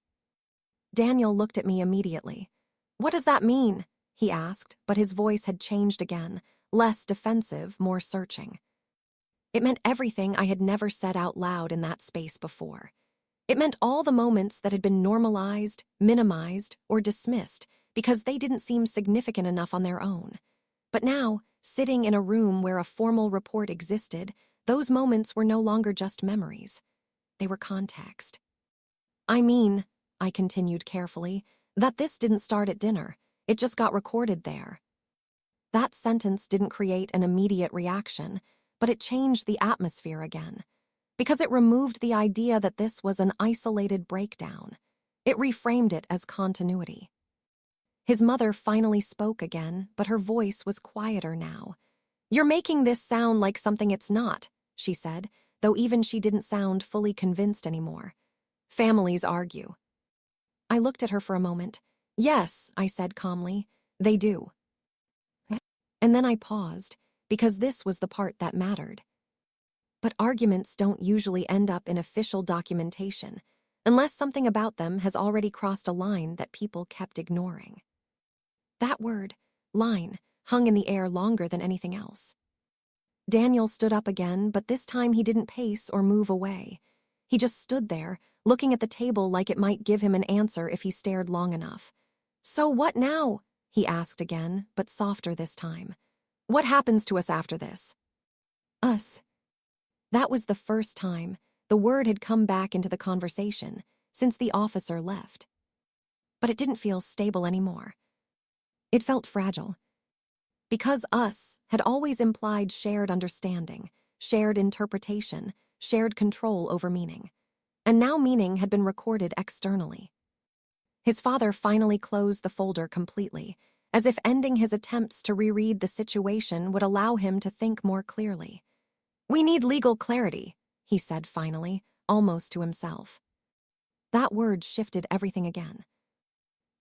Daniel looked at me immediately. What does that mean? He asked, but his voice had changed again, less defensive, more searching. It meant everything I had never said out loud in that space before. It meant all the moments that had been normalized, minimized, or dismissed because they didn't seem significant enough on their own. But now, sitting in a room where a formal report existed, those moments were no longer just memories. They were context. I mean, I continued carefully, that this didn't start at dinner. It just got recorded there. That sentence didn't create an immediate reaction, but it changed the atmosphere again. Because it removed the idea that this was an isolated breakdown. It reframed it as continuity. His mother finally spoke again, but her voice was quieter now. You're making this sound like something it's not, she said, though even she didn't sound fully convinced anymore. Families argue. I looked at her for a moment. Yes, I said calmly, they do. And then I paused, because this was the part that mattered. But arguments don't usually end up in official documentation, unless something about them has already crossed a line that people kept ignoring. That word, line, hung in the air longer than anything else. Daniel stood up again, but this time he didn't pace or move away. He just stood there, looking at the table like it might give him an answer if he stared long enough. So what now? He asked again, but softer this time. What happens to us after this? Us. That was the first time the word had come back into the conversation since the officer left. But it didn't feel stable anymore. It felt fragile. Because us had always implied shared understanding, shared interpretation, shared control over meaning. And now meaning had been recorded externally. His father finally closed the folder completely, as if ending his attempts to reread the situation would allow him to think more clearly. We need legal clarity, he said finally, almost to himself. That word shifted everything again.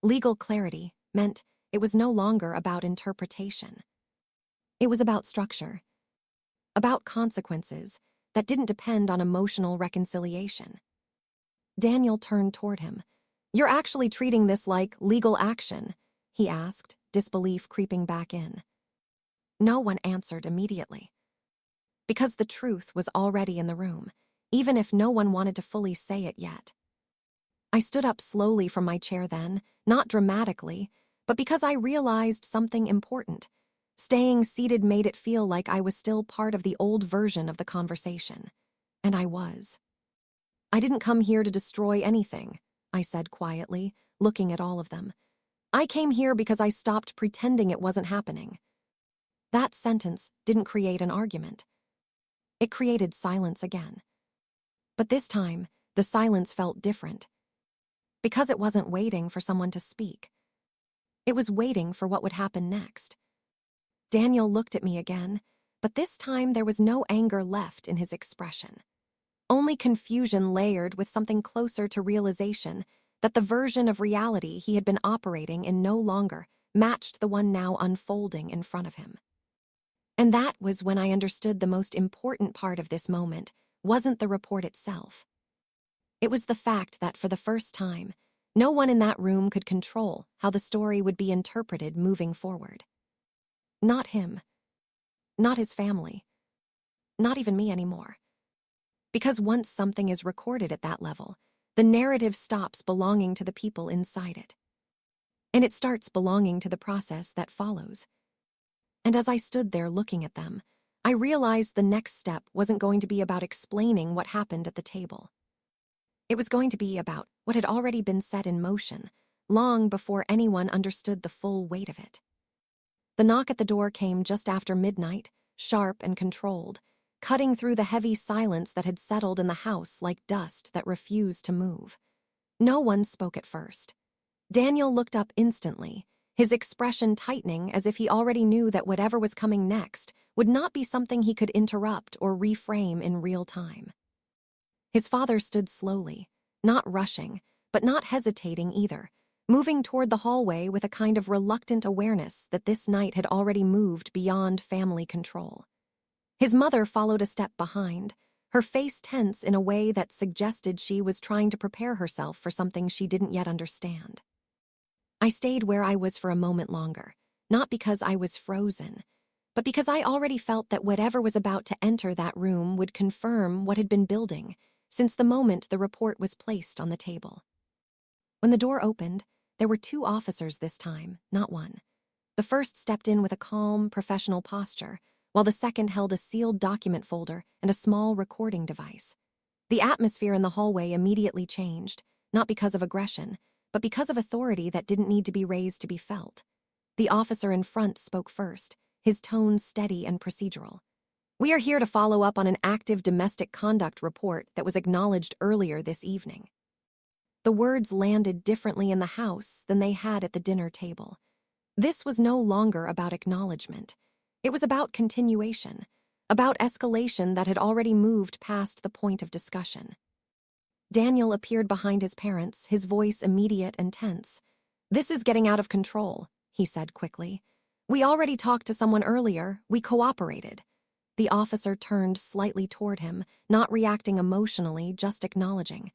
Legal clarity meant it was no longer about interpretation. It was about structure, about consequences that didn't depend on emotional reconciliation. Daniel turned toward him. You're actually treating this like legal action, he asked, disbelief creeping back in. No one answered immediately. Because the truth was already in the room, even if no one wanted to fully say it yet. I stood up slowly from my chair then, not dramatically, but because I realized something important. Staying seated made it feel like I was still part of the old version of the conversation. And I was. I didn't come here to destroy anything, I said quietly, looking at all of them. I came here because I stopped pretending it wasn't happening. That sentence didn't create an argument. It created silence again. But this time, the silence felt different. Because it wasn't waiting for someone to speak. It was waiting for what would happen next. Daniel looked at me again, but this time there was no anger left in his expression. Only confusion layered with something closer to realization that the version of reality he had been operating in no longer matched the one now unfolding in front of him. And that was when I understood the most important part of this moment wasn't the report itself. It was the fact that for the first time, no one in that room could control how the story would be interpreted moving forward. Not him. Not his family. Not even me anymore. Because once something is recorded at that level, the narrative stops belonging to the people inside it. And it starts belonging to the process that follows. And as I stood there looking at them, I realized the next step wasn't going to be about explaining what happened at the table. It was going to be about what had already been set in motion, long before anyone understood the full weight of it. The knock at the door came just after midnight, sharp and controlled, cutting through the heavy silence that had settled in the house like dust that refused to move. No one spoke at first. Daniel looked up instantly, his expression tightening as if he already knew that whatever was coming next would not be something he could interrupt or reframe in real time. His father stood slowly, not rushing, but not hesitating either, moving toward the hallway with a kind of reluctant awareness that this night had already moved beyond family control. His mother followed a step behind, her face tense in a way that suggested she was trying to prepare herself for something she didn't yet understand. I stayed where I was for a moment longer, not because I was frozen, but because I already felt that whatever was about to enter that room would confirm what had been building since the moment the report was placed on the table. When the door opened, there were 2 officers this time, not one. The first stepped in with a calm, professional posture, while the second held a sealed document folder and a small recording device. The atmosphere in the hallway immediately changed, not because of aggression, but because of authority that didn't need to be raised to be felt. The officer in front spoke first, his tone steady and procedural. "We are here to follow up on an active domestic conduct report that was acknowledged earlier this evening." The words landed differently in the house than they had at the dinner table. This was no longer about acknowledgement. It was about continuation, about escalation that had already moved past the point of discussion. Daniel appeared behind his parents, his voice immediate and tense. "This is getting out of control," he said quickly. "We already talked to someone earlier. We cooperated." The officer turned slightly toward him, not reacting emotionally, just acknowledging.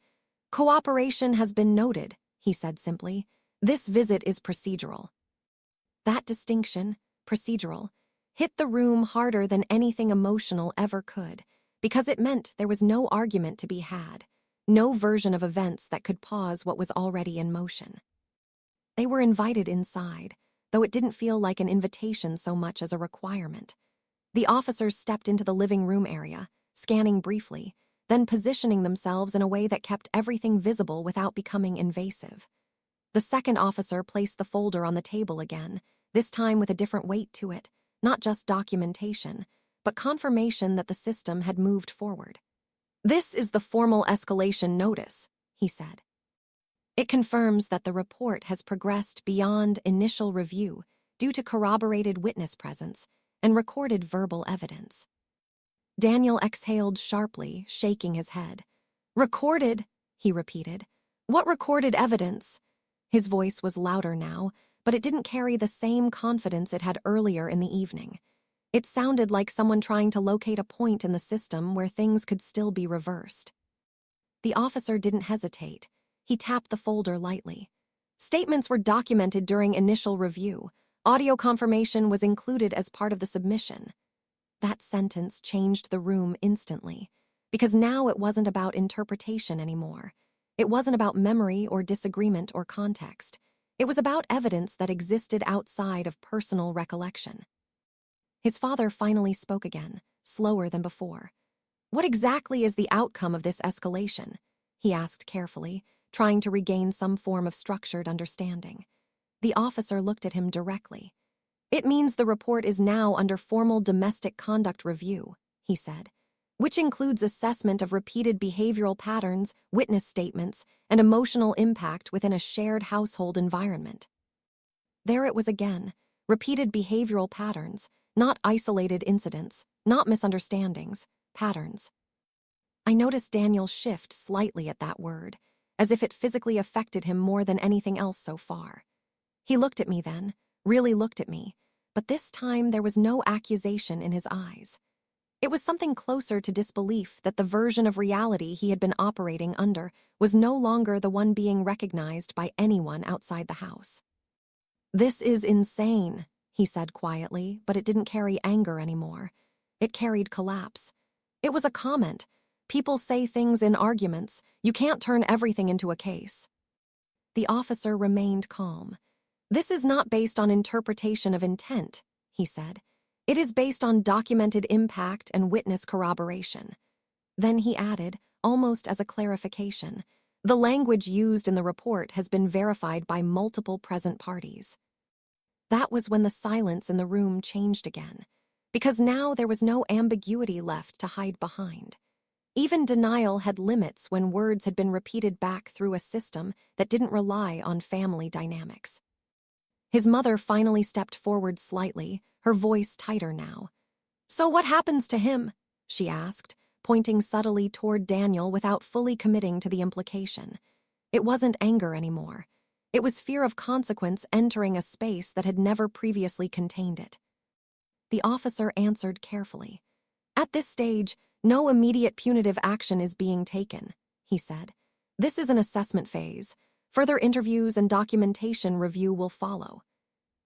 "Cooperation has been noted," he said simply. "This visit is procedural." That distinction, procedural, hit the room harder than anything emotional ever could, because it meant there was no argument to be had, no version of events that could pause what was already in motion. They were invited inside, though it didn't feel like an invitation so much as a requirement. The officers stepped into the living room area, scanning briefly, then positioning themselves in a way that kept everything visible without becoming invasive. The second officer placed the folder on the table again, this time with a different weight to it, not just documentation, but confirmation that the system had moved forward. "This is the formal escalation notice," he said. "It confirms that the report has progressed beyond initial review due to corroborated witness presence and recorded verbal evidence." Daniel exhaled sharply, shaking his head. "Recorded," he repeated. "What recorded evidence?" His voice was louder now, but it didn't carry the same confidence it had earlier in the evening. It sounded like someone trying to locate a point in the system where things could still be reversed. The officer didn't hesitate. He tapped the folder lightly. "Statements were documented during initial review. Audio confirmation was included as part of the submission." That sentence changed the room instantly, because now it wasn't about interpretation anymore. It wasn't about memory or disagreement or context. It was about evidence that existed outside of personal recollection. His father finally spoke again, slower than before. "What exactly is the outcome of this escalation?" he asked carefully, trying to regain some form of structured understanding. The officer looked at him directly. "It means the report is now under formal domestic conduct review," he said, "which includes assessment of repeated behavioral patterns, witness statements, and emotional impact within a shared household environment." There it was again, repeated behavioral patterns, not isolated incidents, not misunderstandings, patterns. I noticed Daniel shift slightly at that word, as if it physically affected him more than anything else so far. He looked at me then, really looked at me, but this time there was no accusation in his eyes. It was something closer to disbelief that the version of reality he had been operating under was no longer the one being recognized by anyone outside the house. "This is insane," he said quietly, but it didn't carry anger anymore. It carried collapse. It was a comment. People say things in arguments. You can't turn everything into a case. The officer remained calm. "This is not based on interpretation of intent," he said. "It is based on documented impact and witness corroboration." Then he added, almost as a clarification. The language used in the report has been verified by multiple present parties. That was when the silence in the room changed again, because now there was no ambiguity left to hide behind. Even denial had limits when words had been repeated back through a system that didn't rely on family dynamics. His mother finally stepped forward slightly, her voice tighter now. "So what happens to him?" she asked, pointing subtly toward Daniel without fully committing to the implication. It wasn't anger anymore. It was fear of consequence entering a space that had never previously contained it. The officer answered carefully. "At this stage, no immediate punitive action is being taken," he said. "This is an assessment phase. Further interviews and documentation review will follow."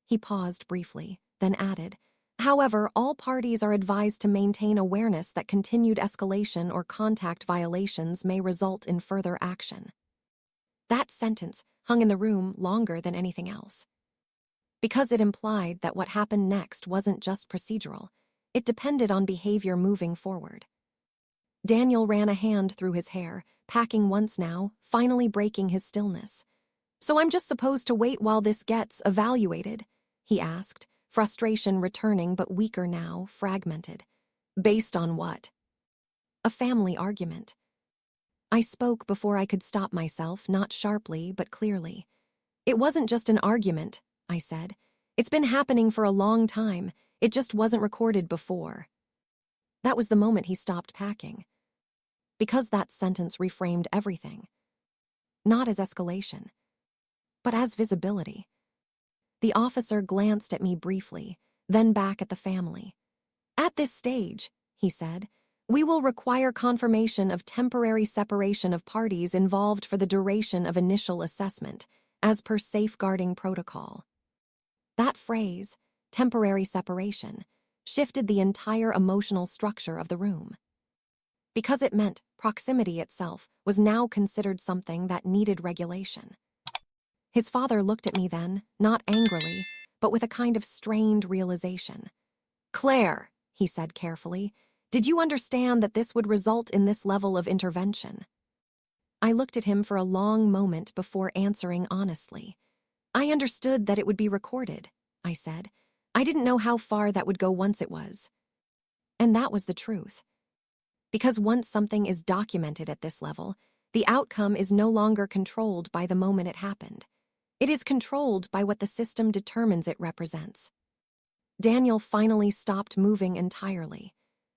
He paused briefly, then added, "However, all parties are advised to maintain awareness that continued escalation or contact violations may result in further action." That sentence hung in the room longer than anything else, because it implied that what happened next wasn't just procedural. It depended on behavior moving forward. Daniel ran a hand through his hair, packing once now, finally breaking his stillness. "So I'm just supposed to wait while this gets evaluated?" he asked, frustration returning but weaker now, fragmented. "Based on what?" "A family argument." I spoke before I could stop myself, not sharply but clearly. "It wasn't just an argument," I said. "It's been happening for a long time. It just wasn't recorded before." That was the moment he stopped packing, because that sentence reframed everything. Not as escalation, but as visibility. The officer glanced at me briefly, then back at the family. "At this stage," he said, "we will require confirmation of temporary separation of parties involved for the duration of initial assessment, as per safeguarding protocol." That phrase, temporary separation, shifted the entire emotional structure of the room, because it meant proximity itself was now considered something that needed regulation. His father looked at me then, not angrily, but with a kind of strained realization. "Claire," he said carefully, "did you understand that this would result in this level of intervention?" I looked at him for a long moment before answering honestly. "I understood that it would be recorded," I said. "I didn't know how far that would go once it was." And that was the truth. Because once something is documented at this level, the outcome is no longer controlled by the moment it happened. It is controlled by what the system determines it represents. Daniel finally stopped moving entirely.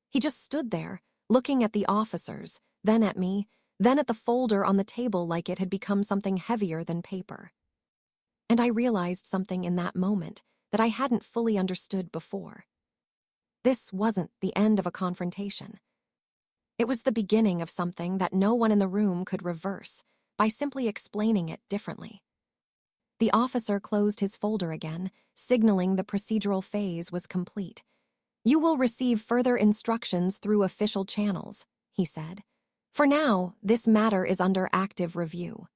He just stood there, looking at the officers, then at me, then at the folder on the table like it had become something heavier than paper. And I realized something in that moment that I hadn't fully understood before. This wasn't the end of a confrontation. It was the beginning of something that no one in the room could reverse by simply explaining it differently. The officer closed his folder again, signaling the procedural phase was complete. "You will receive further instructions through official channels," he said. "For now, this matter is under active review."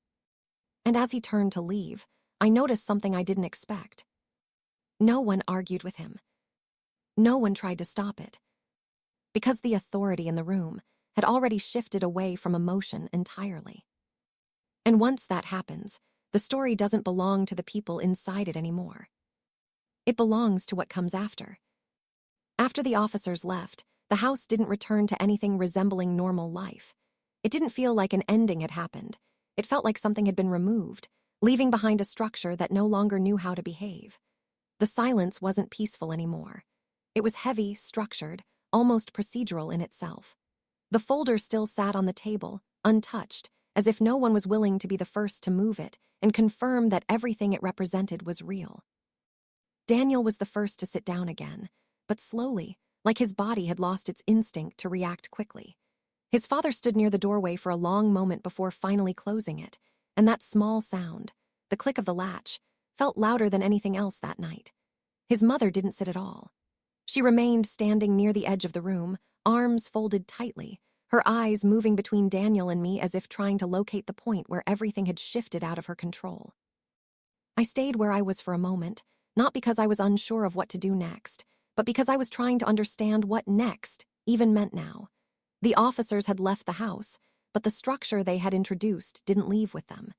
And as he turned to leave, I noticed something I didn't expect. No one argued with him. No one tried to stop it, because the authority in the room had already shifted away from emotion entirely. And once that happens, the story doesn't belong to the people inside it anymore. It belongs to what comes after. After the officers left, the house didn't return to anything resembling normal life. It didn't feel like an ending had happened. It felt like something had been removed, leaving behind a structure that no longer knew how to behave. The silence wasn't peaceful anymore. It was heavy, structured, almost procedural in itself. The folder still sat on the table, untouched, as if no one was willing to be the first to move it and confirm that everything it represented was real. Daniel was the first to sit down again, but slowly, like his body had lost its instinct to react quickly. His father stood near the doorway for a long moment before finally closing it, and that small sound, the click of the latch, felt louder than anything else that night. His mother didn't sit at all. She remained standing near the edge of the room, arms folded tightly, her eyes moving between Daniel and me as if trying to locate the point where everything had shifted out of her control. I stayed where I was for a moment, not because I was unsure of what to do next, but because I was trying to understand what next even meant now. The officers had left the house, but the structure they had introduced didn't leave with them.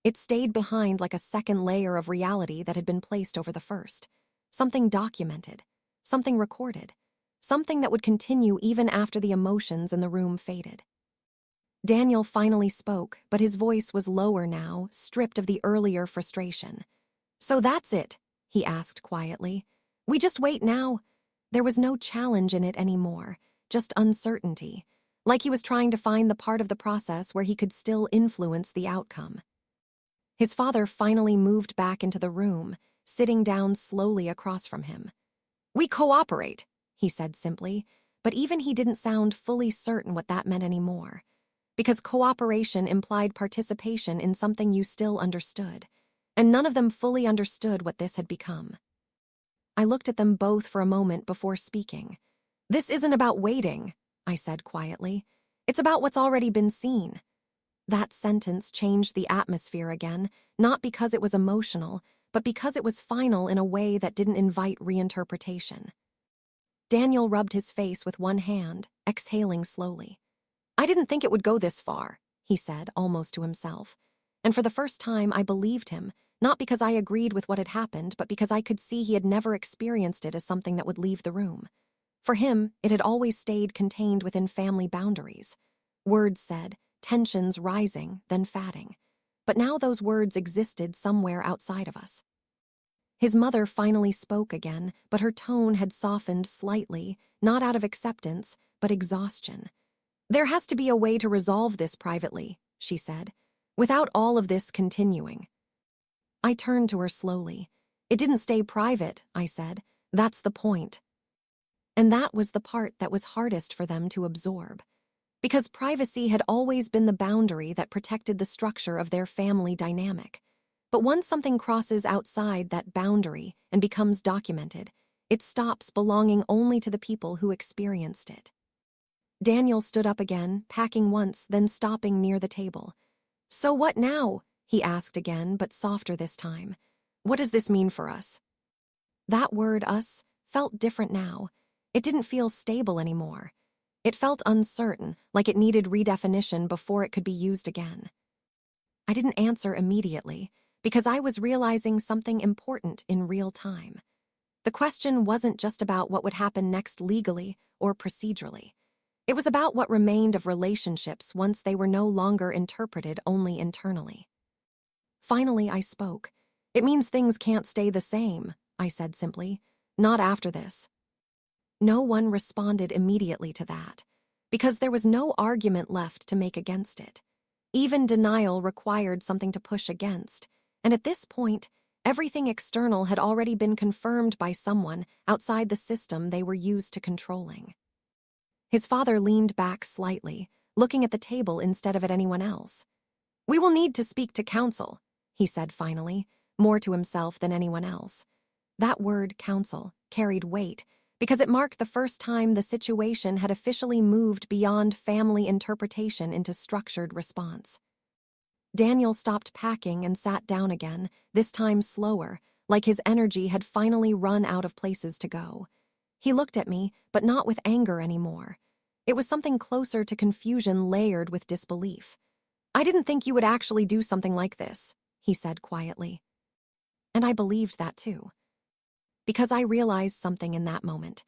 It stayed behind like a second layer of reality that had been placed over the first. Something documented, something recorded, something that would continue even after the emotions in the room faded. Daniel finally spoke, but his voice was lower now, stripped of the earlier frustration. "So that's it?" he asked quietly. "We just wait now?" There was no challenge in it anymore, just uncertainty, like he was trying to find the part of the process where he could still influence the outcome. His father finally moved back into the room, sitting down slowly across from him. "We cooperate," he said simply, but even he didn't sound fully certain what that meant anymore. Because cooperation implied participation in something you still understood, and none of them fully understood what this had become. I looked at them both for a moment before speaking. "This isn't about waiting," I said quietly. "It's about what's already been seen." That sentence changed the atmosphere again, not because it was emotional, but because it was final in a way that didn't invite reinterpretation. Daniel rubbed his face with one hand, exhaling slowly. "I didn't think it would go this far," he said, almost to himself. And for the first time, I believed him, not because I agreed with what had happened, but because I could see he had never experienced it as something that would leave the room. For him, it had always stayed contained within family boundaries. Words said, tensions rising, then fading. But now those words existed somewhere outside of us. His mother finally spoke again, but her tone had softened slightly, not out of acceptance, but exhaustion. "There has to be a way to resolve this privately," she said, "without all of this continuing." I turned to her slowly. "It didn't stay private," I said. "That's the point." And that was the part that was hardest for them to absorb. Because privacy had always been the boundary that protected the structure of their family dynamic. But once something crosses outside that boundary and becomes documented, it stops belonging only to the people who experienced it. Daniel stood up again, packing once, then stopping near the table. "So what now?" he asked again, but softer this time. "What does this mean for us?" That word, us, felt different now. It didn't feel stable anymore. It felt uncertain, like it needed redefinition before it could be used again. I didn't answer immediately, because I was realizing something important in real time. The question wasn't just about what would happen next legally or procedurally. It was about what remained of relationships once they were no longer interpreted only internally. Finally, I spoke. "It means things can't stay the same," I said simply. "Not after this." No one responded immediately to that, because there was no argument left to make against it. Even denial required something to push against, and at this point, everything external had already been confirmed by someone outside the system they were used to controlling. His father leaned back slightly, looking at the table instead of at anyone else. "We will need to speak to counsel," he said finally, more to himself than anyone else. That word, counsel, carried weight because it marked the first time the situation had officially moved beyond family interpretation into structured response. Daniel stopped packing and sat down again, this time slower, like his energy had finally run out of places to go. He looked at me, but not with anger anymore. It was something closer to confusion layered with disbelief. "I didn't think you would actually do something like this," he said quietly. And I believed that too. Because I realized something in that moment.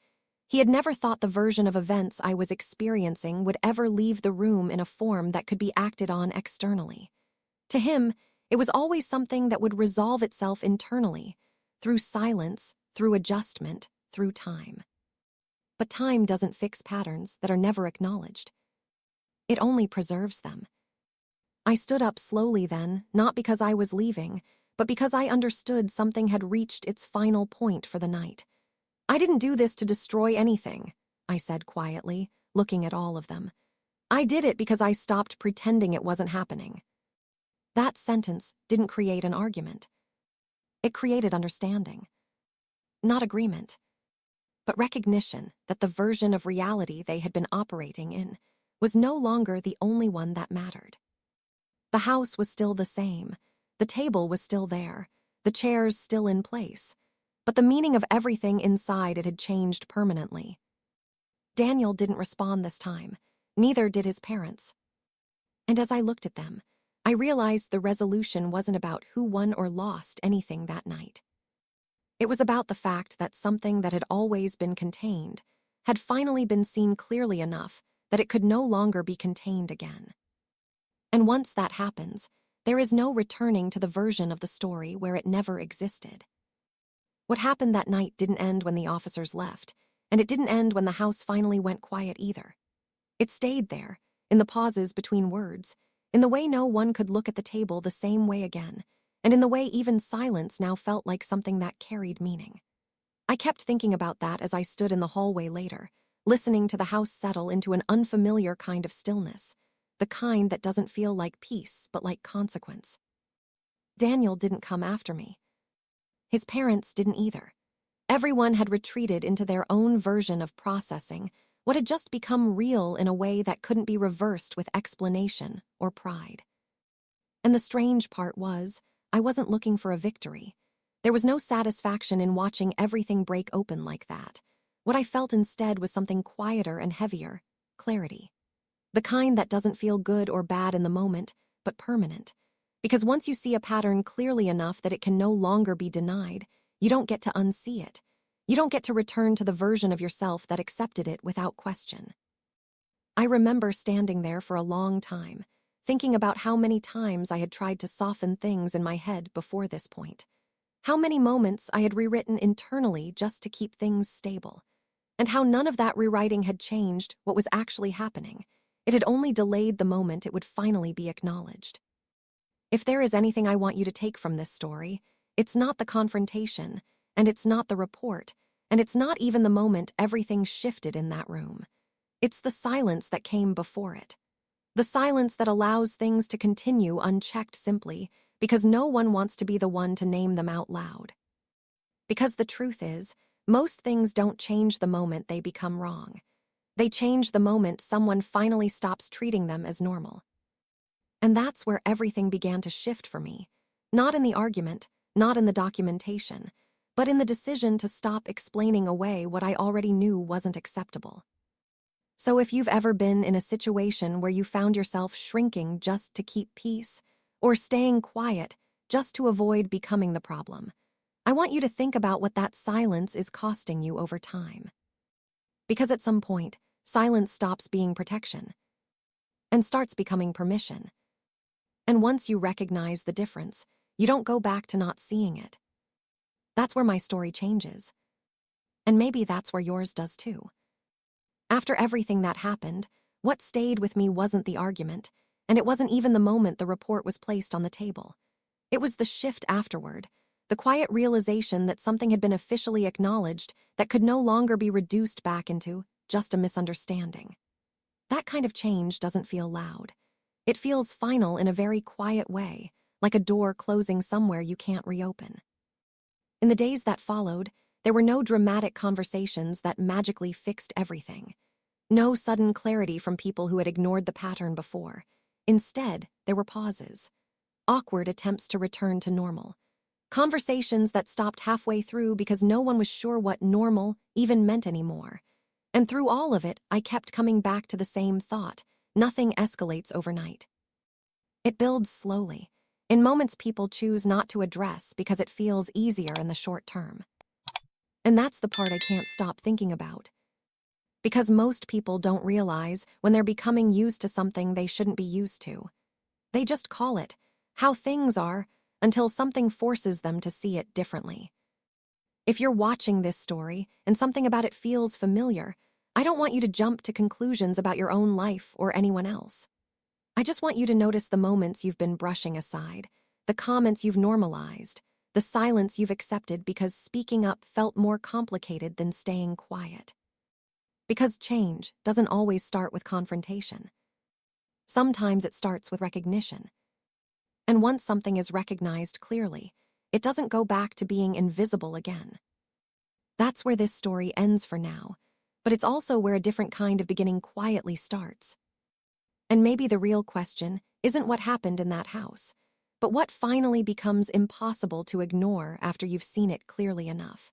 He had never thought the version of events I was experiencing would ever leave the room in a form that could be acted on externally. To him, it was always something that would resolve itself internally, through silence, through adjustment, through time. But time doesn't fix patterns that are never acknowledged. It only preserves them. I stood up slowly then, not because I was leaving, but because I understood something had reached its final point for the night. "I didn't do this to destroy anything," I said quietly, looking at all of them. "I did it because I stopped pretending it wasn't happening." That sentence didn't create an argument. It created understanding. Not agreement, but recognition that the version of reality they had been operating in was no longer the only one that mattered. The house was still the same, the table was still there, the chairs still in place, but the meaning of everything inside it had changed permanently. Daniel didn't respond this time, neither did his parents. And as I looked at them, I realized the resolution wasn't about who won or lost anything that night. It was about the fact that something that had always been contained had finally been seen clearly enough that it could no longer be contained again. And once that happens, there is no returning to the version of the story where it never existed. What happened that night didn't end when the officers left, and it didn't end when the house finally went quiet either. It stayed there, in the pauses between words, in the way no one could look at the table the same way again, and in the way even silence now felt like something that carried meaning. I kept thinking about that as I stood in the hallway later, listening to the house settle into an unfamiliar kind of stillness, the kind that doesn't feel like peace but like consequence. Daniel didn't come after me. His parents didn't either. Everyone had retreated into their own version of processing what had just become real in a way that couldn't be reversed with explanation or pride. And the strange part was, I wasn't looking for a victory. There was no satisfaction in watching everything break open like that. What I felt instead was something quieter and heavier: clarity. The kind that doesn't feel good or bad in the moment, but permanent. Because once you see a pattern clearly enough that it can no longer be denied, you don't get to unsee it. You don't get to return to the version of yourself that accepted it without question. I remember standing there for a long time, thinking about how many times I had tried to soften things in my head before this point. How many moments I had rewritten internally just to keep things stable. And how none of that rewriting had changed what was actually happening. It had only delayed the moment it would finally be acknowledged. If there is anything I want you to take from this story, it's not the confrontation, and it's not the report, and it's not even the moment everything shifted in that room. It's the silence that came before it. The silence that allows things to continue unchecked simply because no one wants to be the one to name them out loud. Because the truth is, most things don't change the moment they become wrong. They change the moment someone finally stops treating them as normal. And that's where everything began to shift for me. Not in the argument, not in the documentation, but in the decision to stop explaining away what I already knew wasn't acceptable. So if you've ever been in a situation where you found yourself shrinking just to keep peace, or staying quiet just to avoid becoming the problem, I want you to think about what that silence is costing you over time. Because at some point, silence stops being protection and starts becoming permission. And once you recognize the difference, you don't go back to not seeing it. That's where my story changes. And maybe that's where yours does too. After everything that happened, what stayed with me wasn't the argument, and it wasn't even the moment the report was placed on the table. It was the shift afterward, the quiet realization that something had been officially acknowledged that could no longer be reduced back into just a misunderstanding. That kind of change doesn't feel loud. It feels final in a very quiet way, like a door closing somewhere you can't reopen. In the days that followed, there were no dramatic conversations that magically fixed everything. No sudden clarity from people who had ignored the pattern before. Instead, there were pauses. Awkward attempts to return to normal. Conversations that stopped halfway through because no one was sure what normal even meant anymore. And through all of it, I kept coming back to the same thought: nothing escalates overnight. It builds slowly, in moments people choose not to address because it feels easier in the short term. And that's the part I can't stop thinking about. Because most people don't realize when they're becoming used to something they shouldn't be used to. They just call it how things are until something forces them to see it differently. If you're watching this story and something about it feels familiar, I don't want you to jump to conclusions about your own life or anyone else. I just want you to notice the moments you've been brushing aside, the comments you've normalized, the silence you've accepted because speaking up felt more complicated than staying quiet. Because change doesn't always start with confrontation. Sometimes it starts with recognition. And once something is recognized clearly, it doesn't go back to being invisible again. That's where this story ends for now, but it's also where a different kind of beginning quietly starts. And maybe the real question isn't what happened in that house, but what finally becomes impossible to ignore after you've seen it clearly enough.